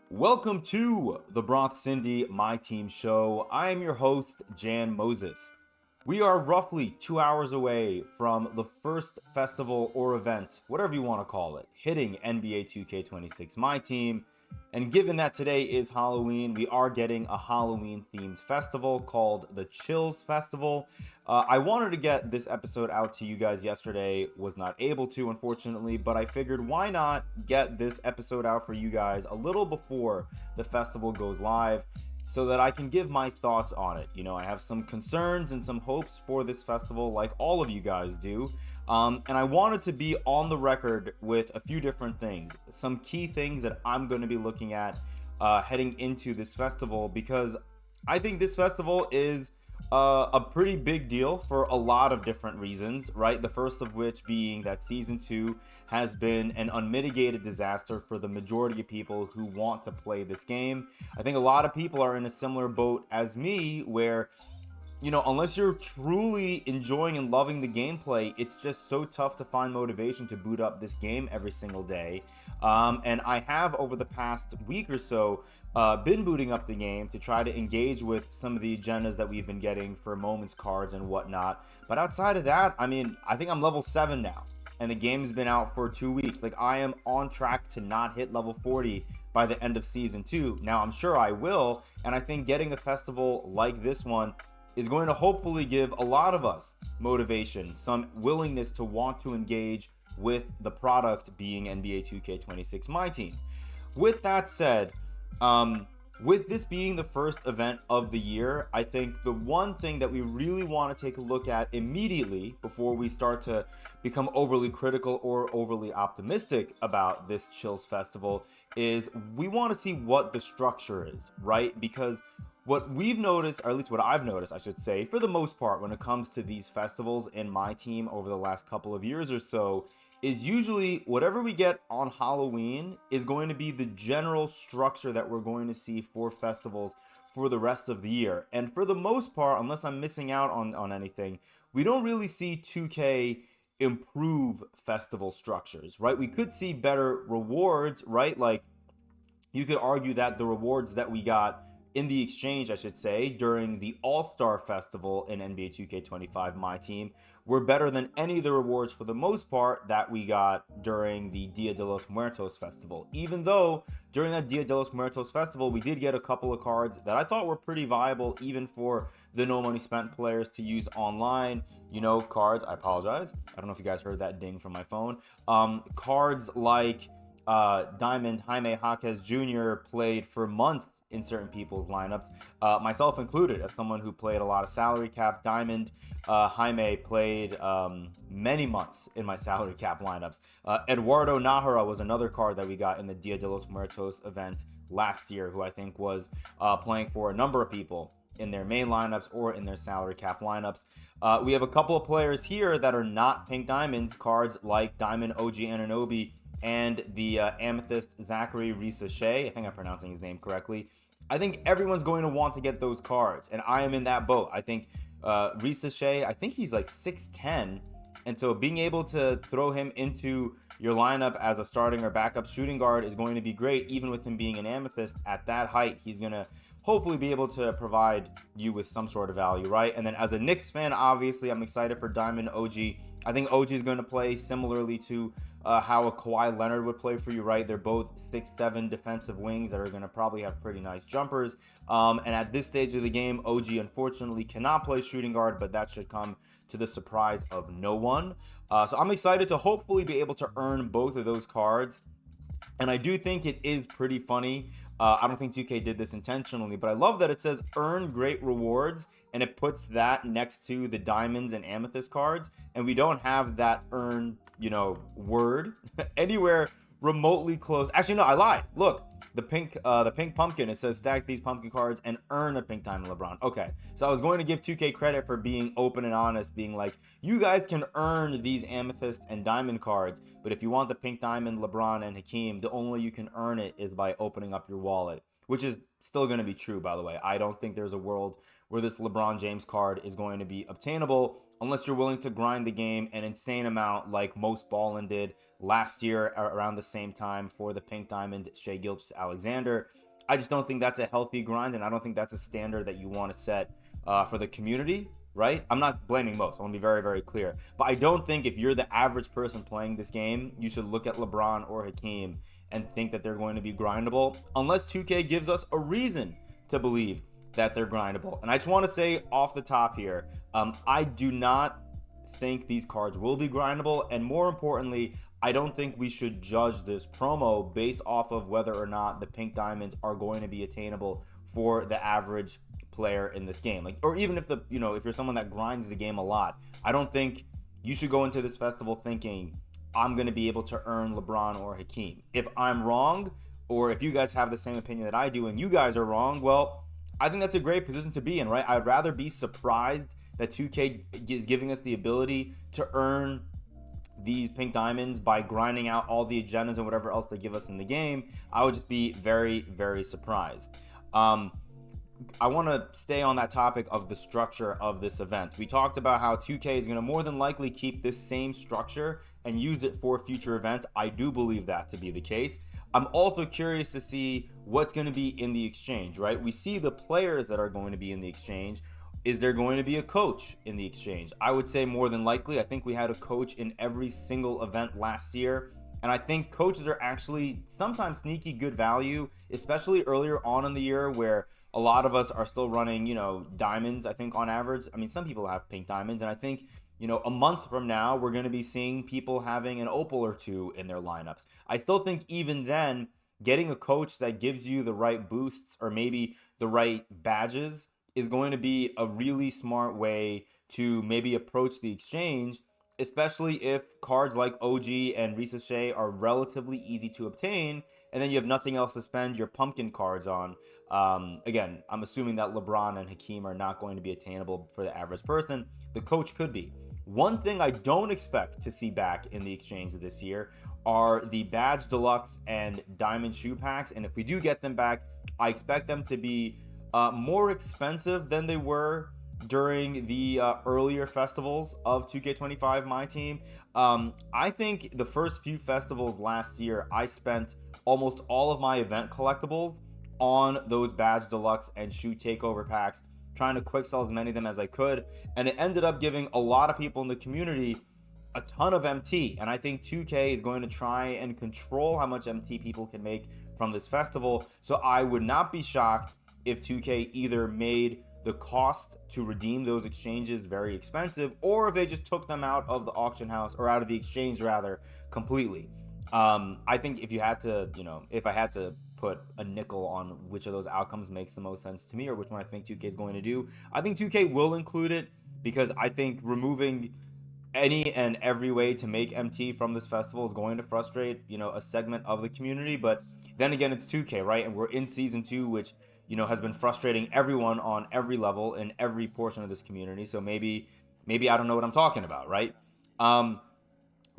Welcome to the BrothSyndi MyTeam show. I am your host, Jan Moses. We are roughly 2 hours away from the first festival or event, whatever you want to call it, hitting NBA 2K26 MyTeam. And given that today is Halloween, we are getting a Halloween themed festival called the Chills Festival. I wanted to get this episode out to you guys yesterday, was not able to, unfortunately, but I figured why not get this episode out for you guys a little before the festival goes live so that I can give my thoughts on it. You know, I have some concerns and some hopes for this festival, like all of you guys do. And I wanted to be on the record with a few different things, some key things that I'm going to be looking at heading into this festival, because I think this festival is a pretty big deal for a lot of different reasons, right? The first of which being that season 2 has been an unmitigated disaster for the majority of people who want to play this game. I think a lot of people are in a similar boat as me where, you know, unless you're truly enjoying and loving the gameplay, it's just so tough to find motivation to boot up this game every single day. And I have, over the past week or so, been booting up the game to try to engage with some of the agendas that we've been getting for moments cards and whatnot. But outside of that, I mean, I think I'm level 7 now, and the game's been out for 2 weeks. Like, I am on track to not hit level 40 by the end of season 2. Now, I'm sure I will, and I think getting a festival like this one is going to hopefully give a lot of us motivation, some willingness to want to engage with the product being NBA 2K26 MyTeam. With that said, with this being the first event of the year, I think the one thing that we really want to take a look at immediately before we start to become overly critical or overly optimistic about this Chills Festival is we want to see what the structure is, right? Because what we've noticed, or at least what I've noticed, I should say, for the most part, when it comes to these festivals in MyTeam over the last couple of years or so, is usually whatever we get on Halloween is going to be the general structure that we're going to see for festivals for the rest of the year. And for the most part, unless I'm missing out on anything, we don't really see 2K improve festival structures, right? We could see better rewards, right? Like, you could argue that the rewards that we got in the exchange, I should say, during the All-Star Festival in NBA 2K25 MyTeam were better than any of the rewards for the most part that we got during the Dia de los Muertos Festival. Even though during that Dia de los Muertos Festival, we did get a couple of cards that I thought were pretty viable even for the no money spent players to use online. You know, cards, I apologize, I don't know if you guys heard that ding from my phone. Cards like Diamond Jaime Jaquez Jr. played for months in certain people's lineups, myself included, as someone who played a lot of salary cap. Diamond Jaime played many months in my salary cap lineups. Eduardo Nahara was another card that we got in the Dia de los Muertos event last year, who I think was playing for a number of people in their main lineups or in their salary cap lineups. We have a couple of players here that are not pink diamonds, cards like Diamond OG Anunoby and the Amethyst Zachary Risa-Shea. I think I'm pronouncing his name correctly. I think everyone's going to want to get those cards, and I am in that boat. I think Risa-Shea, I think he's like 6'10", and so being able to throw him into your lineup as a starting or backup shooting guard is going to be great. Even with him being an Amethyst at that height, he's going to hopefully be able to provide you with some sort of value, right? And then as a Knicks fan, obviously, I'm excited for Diamond OG. I think OG is going to play similarly to how a Kawhi Leonard would play for you, right? They're both 6'7" defensive wings that are going to probably have pretty nice jumpers. And at this stage of the game, OG unfortunately cannot play shooting guard, but that should come to the surprise of no one. So I'm excited to hopefully be able to earn both of those cards. And I do think it is pretty funny. I don't think 2K did this intentionally, but I love that it says earn great rewards, and it puts that next to the diamonds and amethyst cards, and we don't have that earn, you know, word anywhere remotely close. Actually, no, I lied. Look, the pink pumpkin, it says stack these pumpkin cards and earn a pink diamond LeBron. Okay, so I was going to give 2K credit for being open and honest, being like, you guys can earn these amethyst and diamond cards, but if you want the pink diamond LeBron and Hakeem, the only way you can earn it is by opening up your wallet. which is still going to be true, by the way. I don't think there's a world where this LeBron James card is going to be obtainable unless you're willing to grind the game an insane amount like Most Ballin did last year around the same time for the Pink Diamond Shai Gilgeous-Alexander. I just don't think that's a healthy grind, and I don't think that's a standard that you want to set for the community, right? I'm not blaming most. I want to be very, very clear. But I don't think if you're the average person playing this game, you should look at LeBron or Hakeem and think that they're going to be grindable unless 2K gives us a reason to believe that they're grindable. And I just want to say off the top here, I do not think these cards will be grindable. And more importantly, I don't think we should judge this promo based off of whether or not the Pink Diamonds are going to be attainable for the average player in this game. Like, or even if if you're someone that grinds the game a lot, I don't think you should go into this festival thinking I'm going to be able to earn LeBron or Hakeem. If I'm wrong, or if you guys have the same opinion that I do and you guys are wrong, well, I think that's a great position to be in, right? I'd rather be surprised that 2K is giving us the ability to earn these Pink Diamonds by grinding out all the agendas and whatever else they give us in the game. I would just be very, very surprised. I want to stay on that topic of the structure of this event. We talked about how 2K is going to more than likely keep this same structure and use it for future events. I do believe that to be the case. I'm also curious to see what's going to be in the exchange, right? We see the players that are going to be in the exchange. Is there going to be a coach in the exchange? I would say more than likely. I think we had a coach in every single event last year. And I think coaches are actually sometimes sneaky good value, especially earlier on in the year where a lot of us are still running, diamonds, I think, on average. I mean, some people have pink diamonds. And I think, a month from now, we're going to be seeing people having an opal or two in their lineups. I still think even then, getting a coach that gives you the right boosts or maybe the right badges is going to be a really smart way to maybe approach the exchange, especially if cards like OG and Ricochet are relatively easy to obtain, and then you have nothing else to spend your pumpkin cards on. Again, I'm assuming that LeBron and Hakeem are not going to be attainable for the average person. The coach could be. One thing I don't expect to see back in the exchange this year are the Badge Deluxe and Diamond Shoe Packs, and if we do get them back, I expect them to be more expensive than they were during the earlier festivals of 2K25 MyTeam. I think the first few festivals last year, I spent almost all of my event collectibles on those Badge Deluxe and Shoe Takeover packs, trying to quick sell as many of them as I could, and it ended up giving a lot of people in the community a ton of MT, and I think 2K is going to try and control how much MT people can make from this festival, so I would not be shocked if 2K either made the cost to redeem those exchanges very expensive, or if they just took them out of the auction house, or out of the exchange rather, completely. I think if I had to put a nickel on which of those outcomes makes the most sense to me, or which one I think 2K is going to do, I think 2K will include it, because I think removing any and every way to make MT from this festival is going to frustrate, a segment of the community. But then again, it's 2K, right? And we're in season 2, which has been frustrating everyone on every level in every portion of this community. So maybe I don't know what I'm talking about, right?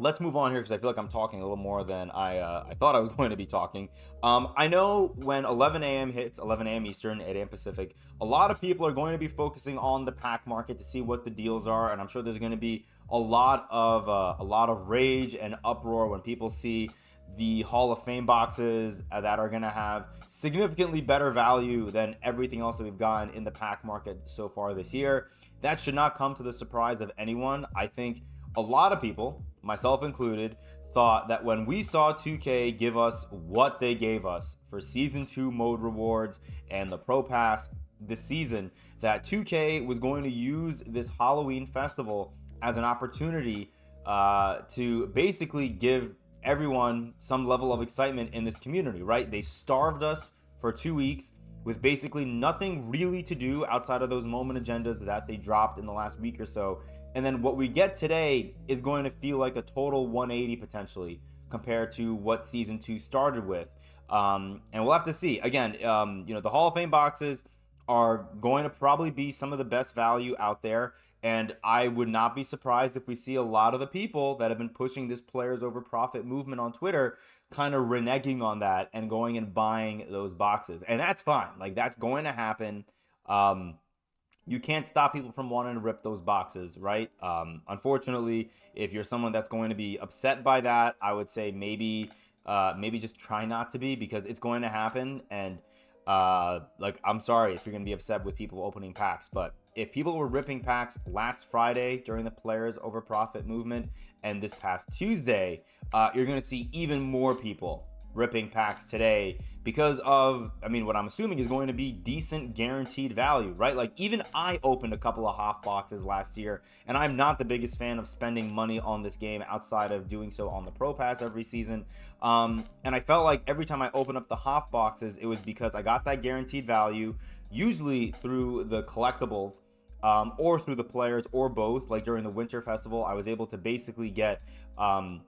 Let's move on here, because I feel like I'm talking a little more than I thought I was going to be talking. I know when 11 a.m. hits, 11 a.m. Eastern, 8 a.m. Pacific, a lot of people are going to be focusing on the pack market to see what the deals are, and I'm sure there's going to be a lot of rage and uproar when people see the Hall of Fame boxes that are going to have significantly better value than everything else that we've gotten in the pack market so far this year. That should not come to the surprise of anyone. I think a lot of people, myself included, thought that when we saw 2K give us what they gave us for Season 2 mode rewards and the Pro Pass this season, that 2K was going to use this Halloween festival as an opportunity to basically give everyone some level of excitement in this community, right? They starved us for 2 weeks with basically nothing really to do outside of those moment agendas that they dropped in the last week or so. And then what we get today is going to feel like a total 180 potentially compared to what Season 2 started with. And we'll have to see. Again, the Hall of Fame boxes are going to probably be some of the best value out there. And I would not be surprised if we see a lot of the people that have been pushing this players over profit movement on Twitter kind of reneging on that and going and buying those boxes. And that's fine. Like, that's going to happen. You can't stop people from wanting to rip those boxes, right? Unfortunately, if you're someone that's going to be upset by that, I would say maybe just try not to be, because it's going to happen. And like, I'm sorry if you're going to be upset with people opening packs, but if people were ripping packs last Friday during the players over profit movement and this past Tuesday, you're going to see even more people ripping packs today because of, I mean, what I'm assuming is going to be decent guaranteed value, right? Like, even I opened a couple of half boxes last year, and I'm not the biggest fan of spending money on this game outside of doing so on the Pro Pass every season. And I felt like every time I opened up the half boxes, it was because I got that guaranteed value, usually through the collectibles, or through the players, or both. Like during the Winter Festival, I was able to basically get, I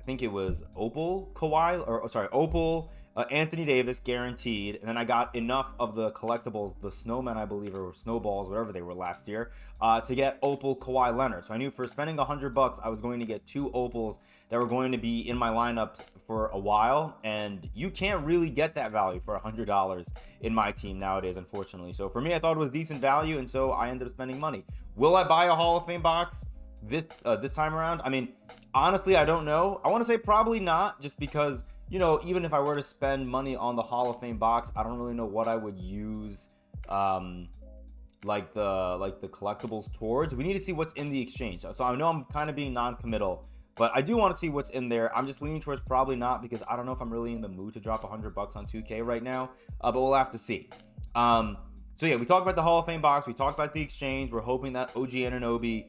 think it was Opal Kawhi, or sorry, Opal Anthony Davis guaranteed, and then I got enough of the collectibles, the snowmen, I believe, or snowballs, whatever they were last year, to get Opal Kawhi Leonard. So I knew for spending $100, I was going to get 2 Opals that were going to be in my lineup for a while, and you can't really get that value for $100 in MyTeam nowadays, unfortunately. So for me, I thought it was decent value, and so I ended up spending money. Will I buy a Hall of Fame box this time around? I mean, honestly, I don't know. I want to say probably not, just because, you know, even if I were to spend money on the Hall of Fame box, I don't really know what I would use like the collectibles towards. We need to see what's in the exchange. So I know I'm kind of being non-committal, but I do want to see what's in there. I'm just leaning towards probably not, because I don't know if I'm really in the mood to drop $100 on 2K right now, but we'll have to see. So yeah, we talked about the Hall of Fame box. We talked about the exchange. We're hoping that OG Anunoby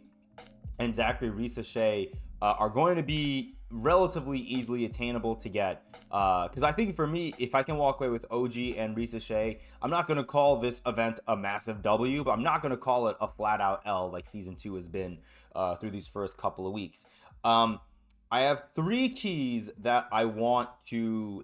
and Zachary Risache are going to be relatively easily attainable to get, because I think for me, if I can walk away with OG and Risache, I'm not going to call this event a massive W, but I'm not going to call it a flat out L like season 2 has been through these first couple of weeks. I have 3 keys that I want to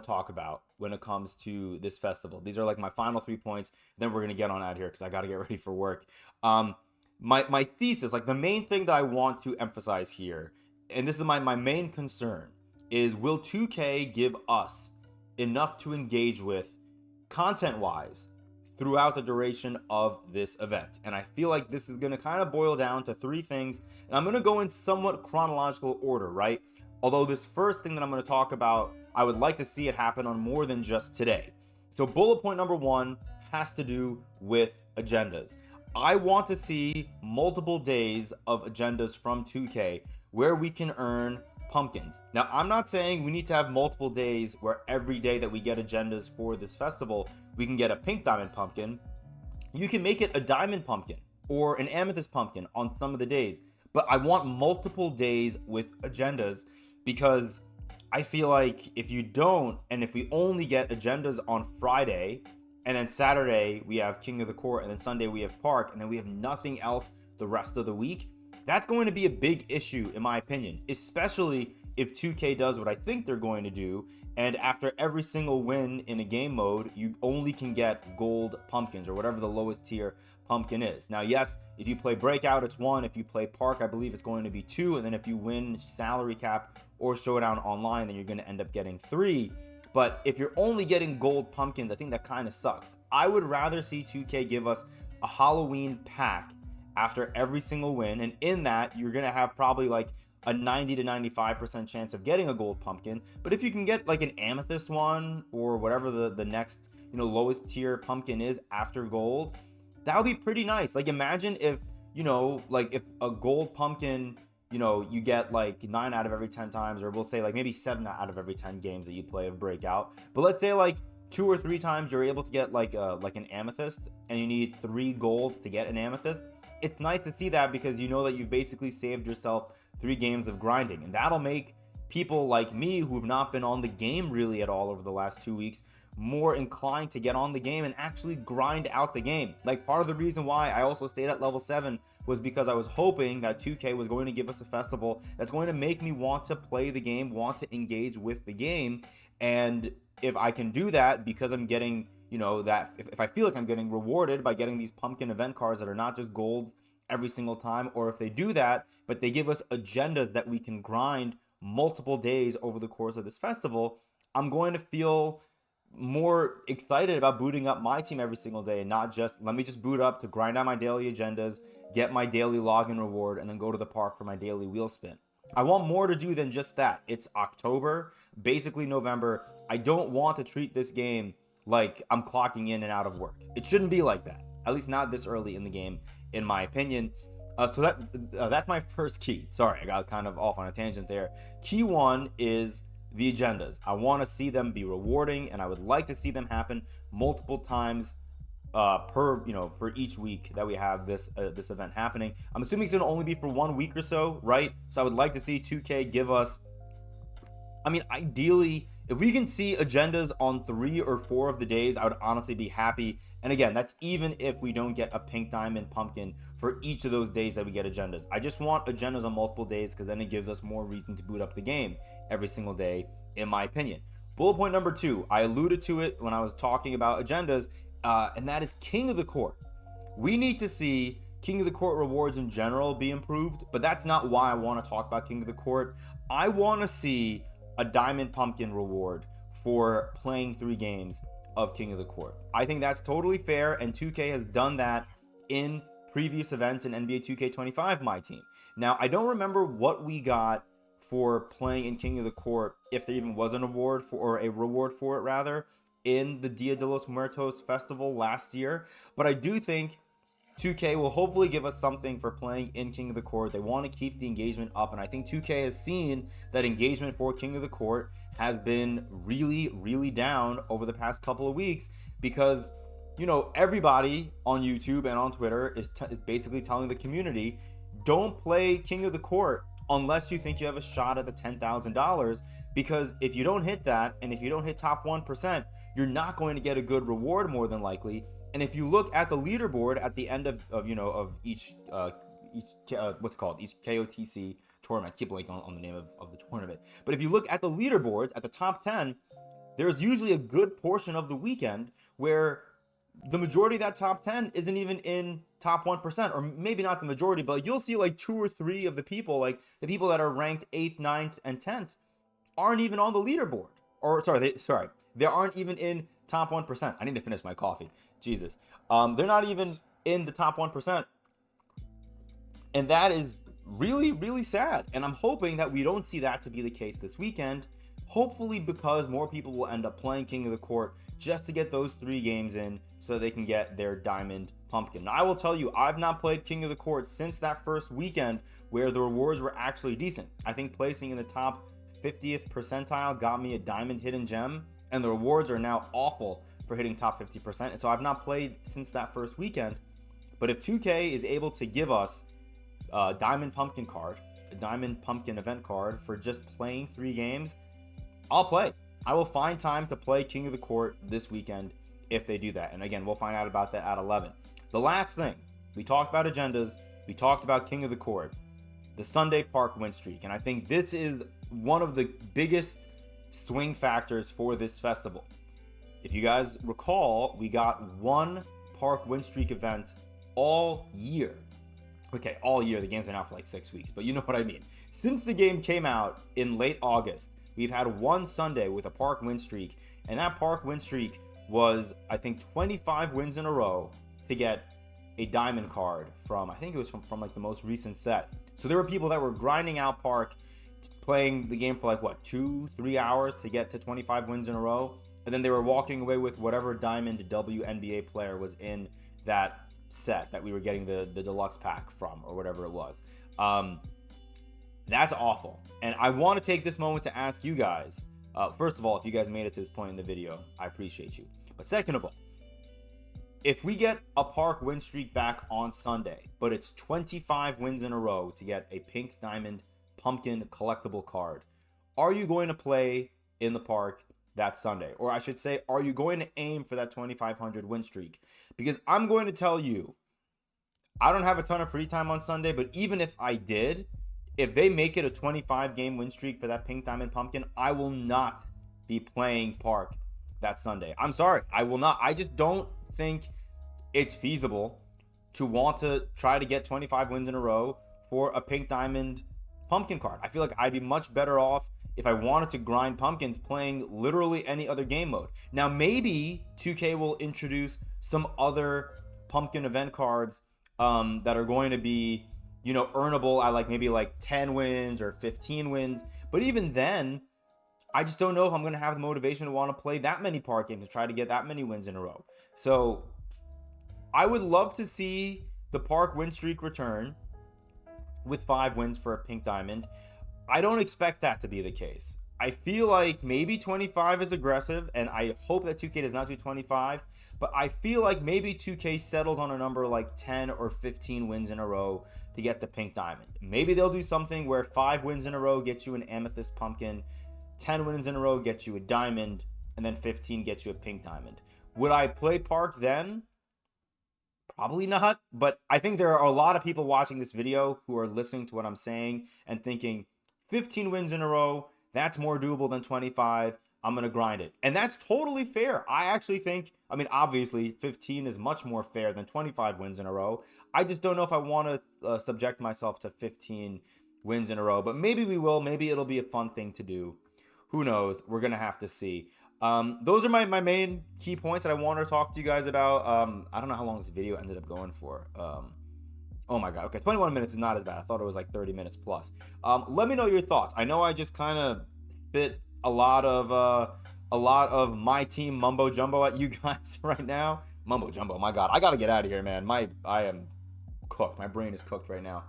talk about when it comes to this festival. These are like my final 3 points. Then we're gonna get on out here because I got to get ready for work. My thesis, like the main thing that I want to emphasize here, and this is my main concern, is will 2K give us enough to engage with content-wise throughout the duration of this event? And I feel like this is going to kind of boil down to 3 things, and I'm going to go in somewhat chronological order, right? Although this first thing that I'm going to talk about, I would like to see it happen on more than just today. So bullet point number 1 has to do with agendas. I want to see multiple days of agendas from 2K where we can earn pumpkins. Now, I'm not saying we need to have multiple days where every day that we get agendas for this festival, we can get a pink diamond pumpkin. You can make it a diamond pumpkin or an amethyst pumpkin on some of the days, but I want multiple days with agendas, because I feel like if you don't, and if we only get agendas on Friday, and then Saturday we have King of the Court, and then Sunday we have Park, and then we have nothing else the rest of the week, that's going to be a big issue in my opinion, especially if 2K does what I think they're going to do, and after every single win in a game mode, you only can get gold pumpkins, or whatever the lowest tier pumpkin is. Now, yes, if you play Breakout, it's 1. If you play Park, I believe it's going to be 2. And then if you win Salary Cap or Showdown Online, then you're going to end up getting 3. But if you're only getting gold pumpkins, I think that kind of sucks. I would rather see 2K give us a Halloween pack after every single win, and in that, you're going to have probably like a 90 to 95% chance of getting a gold pumpkin. But if you can get like an amethyst one, or whatever the next, you know, lowest tier pumpkin is after gold, that would be pretty nice. Like, imagine if, you know, like if a gold pumpkin, you know, you get like 9 out of every 10 times, or we'll say like maybe 7 out of every 10 games that you play of Breakout. But let's say like 2 or 3 times you're able to get like an amethyst, and you need 3 gold to get an amethyst. It's nice to see that, because you know that you've basically saved yourself 3 games of grinding, and that'll make people like me who've not been on the game really at all over the last 2 weeks more inclined to get on the game and actually grind out the game. Like, part of the reason why I also stayed at level 7 was because I was hoping that 2K was going to give us a festival that's going to make me want to play the game, want to engage with the game. And if I can do that, because I'm getting, you know, that if I feel like I'm getting rewarded by getting these pumpkin event cards that are not just gold every single time, or if they do that, but they give us agendas that we can grind multiple days over the course of this festival, I'm going to feel more excited about booting up my team every single day, and not just let me just boot up to grind out my daily agendas, get my daily login reward, and then go to the park for my daily wheel spin. I want more to do than just that. It's October, basically November. I don't want to treat this game like I'm clocking in and out of work. It shouldn't be like that, at least not this early in the game, in my opinion. So that's my first key. Sorry, I got kind of off on a tangent there. Key one is the agendas. I want to see them be rewarding, and I would like to see them happen multiple times for each week that we have this event happening. I'm assuming it's going to only be for 1 week or so, right? So I would like to see 2K give us, ideally, if we can see agendas on 3 or 4 of the days, I would honestly be happy. And again, that's even if we don't get a pink diamond pumpkin for each of those days that we get agendas. I just want agendas on multiple days, because then it gives us more reason to boot up the game every single day, in my opinion. Bullet point number 2, I alluded to it when I was talking about agendas, and that is King of the Court. We need to see King of the Court rewards in general be improved, but that's not why I want to talk about King of the Court. I want to see a diamond pumpkin reward for playing 3 games of King of the Court. I think that's totally fair, and 2K has done that in previous events in NBA 2K25 MyTeam. Now, I don't remember what we got for playing in King of the Court, if there even was an award for, or a reward for it rather, in the Dia de los Muertos festival last year, but I do think 2K will hopefully give us something for playing in King of the Court. They want to keep the engagement up, and I think 2K has seen that engagement for King of the Court has been really, really down over the past couple of weeks, because everybody on YouTube and on Twitter is basically telling the community, don't play King of the Court unless you think you have a shot at the $10,000, because if you don't hit that, and if you don't hit top 1%, you're not going to get a good reward more than likely. And if you look at the leaderboard at the end of each KOTC tournament, I keep blanking on the name of the tournament, but if you look at the leaderboards at the top 10, there's usually a good portion of the weekend where the majority of that top 10 isn't even in top 1%, or maybe not the majority, but you'll see like 2 or 3 of the people, like the people that are ranked 8th, 9th, and 10th, aren't even on the leaderboard. They aren't even in top 1%. I need to finish my coffee. Jesus. They're not even in the top 1%. And that is really, really sad. And I'm hoping that we don't see that to be the case this weekend. Hopefully, because more people will end up playing King of the Court just to get those 3 games in so they can get their diamond pumpkin. Now, I will tell you, I've not played King of the Court since that first weekend where the rewards were actually decent. I think placing in the top 50th percentile got me a diamond hidden gem, and the rewards are now awful for hitting top 50%. And so I've not played since that first weekend. But if 2K is able to give us a diamond pumpkin card, a diamond pumpkin event card for just playing 3 games, I'll play. I will find time to play King of the Court this weekend if they do that. And again, we'll find out about that at 11. The last thing, we talked about agendas, we talked about King of the Court, the Sunday Park win streak. And I think this is one of the biggest swing factors for this festival. If you guys recall, we got 1 park win streak event all year. Okay, all year. The game's been out for like 6 weeks, but you know what I mean. Since the game came out in late August, we've had 1 Sunday with a park win streak, and that park win streak was, I think, 25 wins in a row to get a diamond card from, I think it was from like the most recent set. So there were people that were grinding out park, playing the game for like, 2-3 hours to get to 25 wins in a row, and then they were walking away with whatever diamond WNBA player was in that set that we were getting the deluxe pack from, or whatever it was. That's awful. And I want to take this moment to ask you guys, first of all, if you guys made it to this point in the video, I appreciate you. But second of all, if we get a park win streak back on Sunday, but it's 25 wins in a row to get a pink diamond pumpkin collectible card, are you going to play in the park that Sunday? Or I should say, are you going to aim for that 2,500 win streak? Because I'm going to tell you, I don't have a ton of free time on Sunday, but even if I did, if they make it a 25 game win streak for that pink diamond pumpkin, I will not be playing park that Sunday. I'm sorry, I will not. I just don't think it's feasible to want to try to get 25 wins in a row for a pink diamond pumpkin card. I feel like I'd be much better off if I wanted to grind pumpkins playing literally any other game mode. Now, maybe 2K will introduce some other pumpkin event cards that are going to be, earnable at like maybe like 10 wins or 15 wins. But even then, I just don't know if I'm going to have the motivation to want to play that many park games to try to get that many wins in a row. So I would love to see the park win streak return with 5 wins for a pink diamond. I don't expect that to be the case. I feel like maybe 25 is aggressive, and I hope that 2K does not do 25, but I feel like maybe 2K settles on a number like 10 or 15 wins in a row to get the pink diamond. Maybe they'll do something where 5 wins in a row gets you an amethyst pumpkin, 10 wins in a row gets you a diamond, and then 15 gets you a pink diamond. Would I play park then? Probably not, but I think there are a lot of people watching this video who are listening to what I'm saying and thinking 15 wins in a row, that's more doable than 25. I'm going to grind it. And that's totally fair. I actually think, obviously 15 is much more fair than 25 wins in a row. I just don't know if I want to subject myself to 15 wins in a row, but maybe we will. Maybe it'll be a fun thing to do. Who knows? We're going to have to see. Those are my main key points that I want to talk to you guys about. I don't know how long this video ended up going for. Oh my god, okay, 21 minutes is not as bad. I thought it was like 30 minutes plus. Let me know your thoughts. I know I just kind of spit a lot of my team mumbo jumbo at you guys right now. Mumbo jumbo, my god, I gotta get out of here, man. I am cooked. My brain is cooked right now.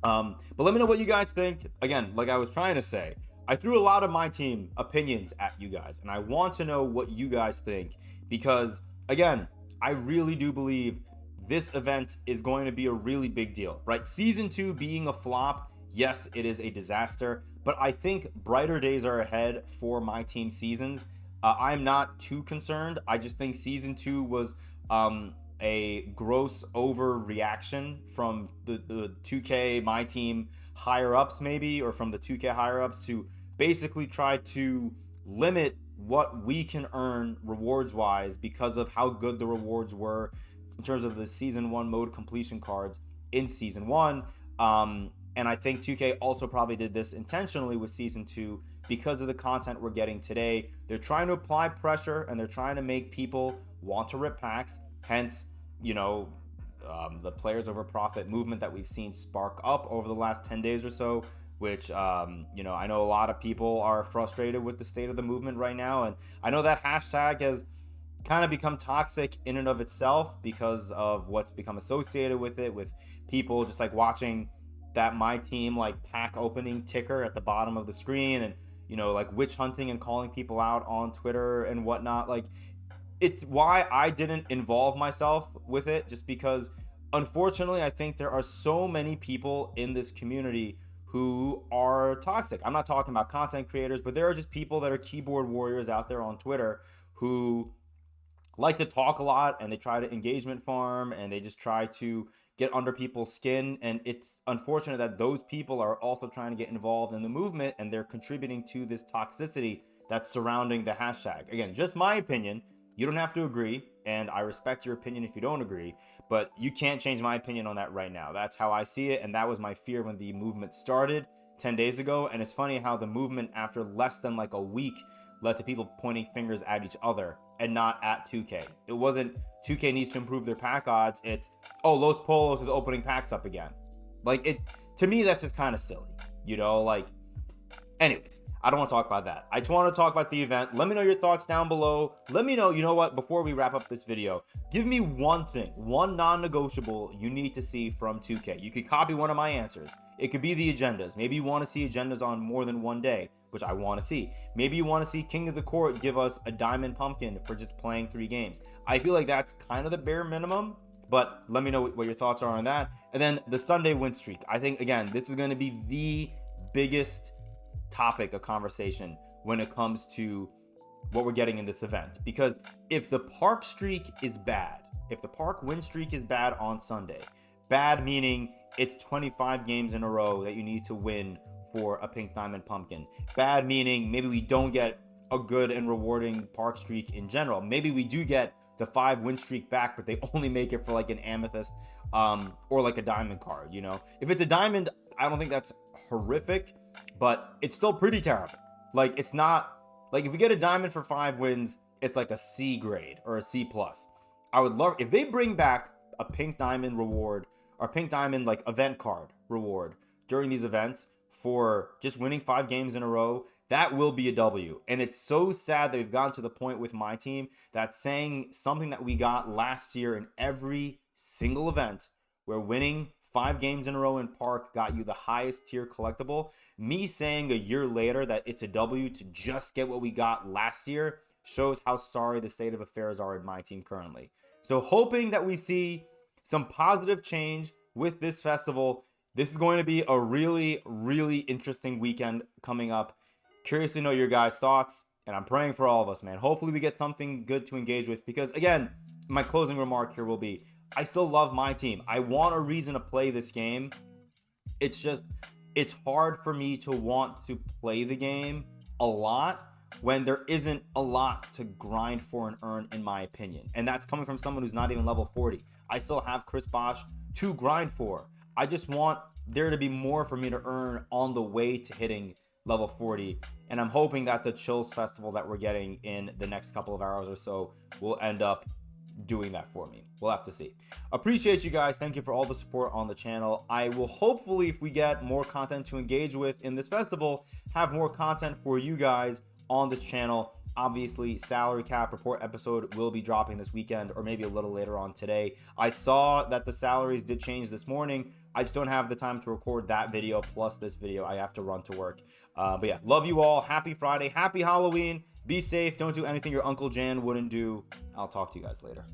But let me know what you guys think. Again, like I was trying to say, I threw a lot of my team opinions at you guys, and I want to know what you guys think, because again, I really do believe this event is going to be a really big deal, right? Season 2 being a flop, yes, it is a disaster, but I think brighter days are ahead for my team seasons. I'm not too concerned. I just think season 2 was a gross overreaction from the 2K my team higher ups, maybe, or from the 2K higher ups to basically try to limit what we can earn rewards wise because of how good the rewards were in terms of the season 1 mode completion cards in season 1. And I think 2K also probably did this intentionally with season 2 because of the content we're getting today. They're trying to apply pressure and they're trying to make people want to rip packs. Hence, the players over profit movement that we've seen spark up over the last 10 days or so, which, I know a lot of people are frustrated with the state of the movement right now. And I know that hashtag has kind of become toxic in and of itself because of what's become associated with it, with people just like watching that my team like pack opening ticker at the bottom of the screen and, like witch hunting and calling people out on Twitter and whatnot. Like, it's why I didn't involve myself with it, just because unfortunately I think there are so many people in this community who are toxic. I'm not talking about content creators, but there are just people that are keyboard warriors out there on Twitter who like to talk a lot and they try to engagement farm and they just try to get under people's skin. And it's unfortunate that those people are also trying to get involved in the movement and they're contributing to this toxicity that's surrounding the hashtag. Again, just my opinion. You don't have to agree, and I respect your opinion if you don't agree, but you can't change my opinion on that right now. That's how I see it, and that was my fear when the movement started 10 days ago. And it's funny how the movement, after less than like a week, led to people pointing fingers at each other and not at 2K. It wasn't 2K needs to improve their pack odds. It's, oh, Los Polos is opening packs up again. Like, it, to me, that's just kind of silly, anyways. I don't want to talk about that. I just want to talk about the event. Let me know your thoughts down below. Let me know, what, before we wrap up this video, give me one thing, one non-negotiable you need to see from 2K. You could copy one of my answers. It could be the agendas. Maybe you want to see agendas on more than one day, which I want to see. Maybe you want to see King of the Court give us a diamond pumpkin for just playing 3 games. I feel like that's kind of the bare minimum, but let me know what your thoughts are on that. And then the Sunday win streak. I think, again, this is going to be the biggest topic of conversation when it comes to what we're getting in this event, because if the park streak is bad, if the park win streak is bad on Sunday, bad meaning it's 25 games in a row that you need to win for a pink diamond pumpkin, bad meaning maybe we don't get a good and rewarding park streak in general, maybe we do get the 5 win streak back but they only make it for like an amethyst or like a diamond card. If it's a diamond, I don't think that's horrific, but it's still pretty terrible. Like, it's not like if we get a diamond for 5 wins, it's like a C grade or a C plus. I would love if they bring back a pink diamond reward or pink diamond like event card reward during these events for just winning 5 games in a row. That will be a W. And it's so sad that we've gotten to the point with my team that saying something that we got last year in every single event where winning 5 games in a row in Park got you the highest tier collectible. Me saying a year later that it's a W to just get what we got last year shows how sorry the state of affairs are in my team currently. So hoping that we see some positive change with this festival. This is going to be a really, really interesting weekend coming up. Curious to know your guys' thoughts, and I'm praying for all of us, man. Hopefully we get something good to engage with, because again, my closing remark here will be, I still love my team. I want a reason to play this game. It's just, it's hard for me to want to play the game a lot when there isn't a lot to grind for and earn, in my opinion. And that's coming from someone who's not even level 40. I still have Chris Bosch to grind for. I just want there to be more for me to earn on the way to hitting level 40. And I'm hoping that the Chills Festival that we're getting in the next couple of hours or so will end up doing that for me. We'll have to see. Appreciate you guys. Thank you for all the support on the channel. I will hopefully, if we get more content to engage with in this festival, have more content for you guys on this channel. Obviously, salary cap report episode will be dropping this weekend, or maybe a little later on today. I saw that the salaries did change this morning. I just don't have the time to record that video plus this video. I have to run to work. But yeah, love you all. Happy Friday. Happy Halloween. Be safe. Don't do anything your Uncle Jan wouldn't do. I'll talk to you guys later.